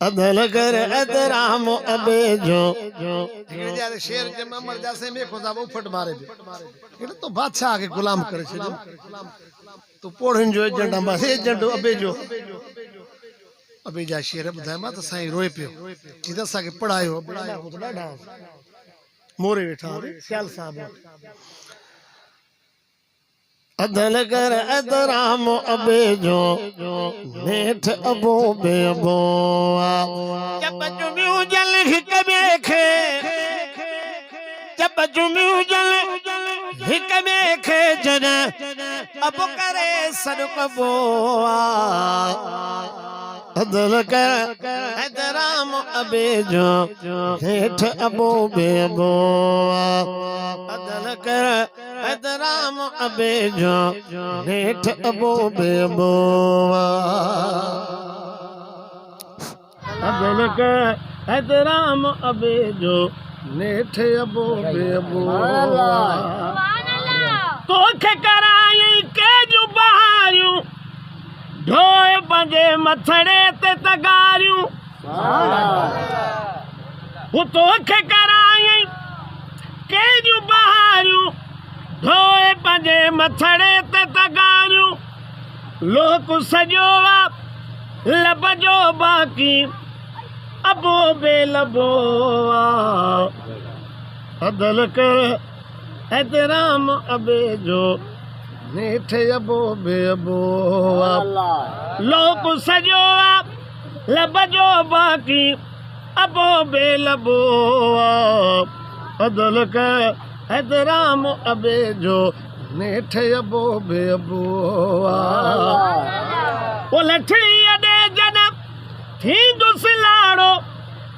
अदल कर एहतराम अबे जो જ્યારે શેર જેમ અમર જાસે મે ખોજા ઉફટ મારે દે એટલે તો બાદશાહ કે ગુલામ કરે છે તો પોઢન જો એજન્ટ માં એજન્ટ અબે જો અબે જા શેર બધાય માં તો સાઈ રોય પ્યો સીધા સા કે પડાયો તો ડાઢા મોરે બેઠા ખ્યાલ સાहब अदल कर एहतराम अबे जो नेठ अबो बे अबोआ जब जुमियो जल हिक बेखे जब जुमियो जल हिक बेखे जन अब करे सदक बोआ अदल कर एहतराम अबे जो नेठ अबो बे अबोआ अदल कर एहतराम अबे जो नेठ अबो बे अबोआ अदल कर एहतराम अबे जो नेठ अबो बे अबोआ तोखे कराई के जो बहारियूं ढोए पंजे मथड़े ते तगारियूं वो तोखे कराई के जो बहारियूं ढोए पंजे मथड़े ते तगारियूं लोक सजोवा लब जो बाकी अबो बे लबोआ अदल कर एहतराम अबे जो नेठ अबो बे अबोआ लोक सजोवा लब जो बाकी अबो बे लबोआ अदल कर एहतराम अबे जो नेठ अबो बे अबोआ वो लठड़ी अडे जनम थी दुसलाड़ो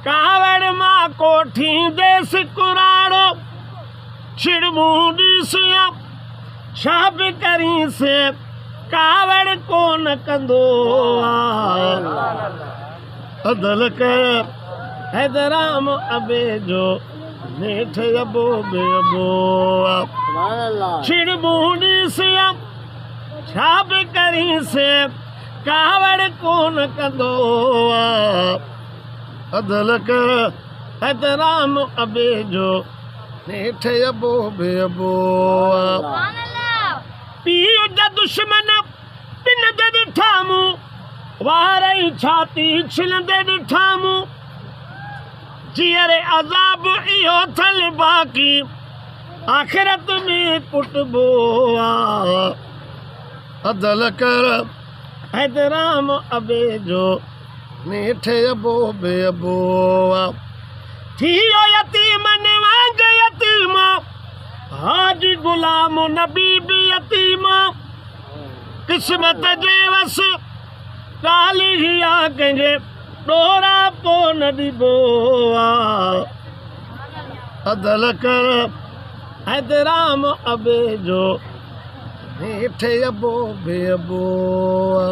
कावड़ मां को थी देस कुराड़ो छिड़मूडी सिया छाप करी से कावड़ को न कंदो अदल कर एहतराम अबे जो नेठ अबो बे अबोआ छिड़मूडी सिया छाप करी से कावड़ को न कंदो अदल कर एहतराम अबे जो नेठ अबो बे अबोआ पीउ जा दुश्मन पिन दे ॾिठामू वारई छाती छिलंदे ॾिठामू जीअरे अज़ाब इहो थल बाक़ी आख़िरत में कुटबो अदल कर एहतराम अबे जो नेठ अबो बे अबोआ थियो यतीमन वांग यतीमा हाजी गुलाम नबी भी यतीमा किस्मत जे वस काली ही आ कंहिंजे डोरा पो न ॾिबो अदल कर एहतराम अबे जो नेठ अबो बे अबोआ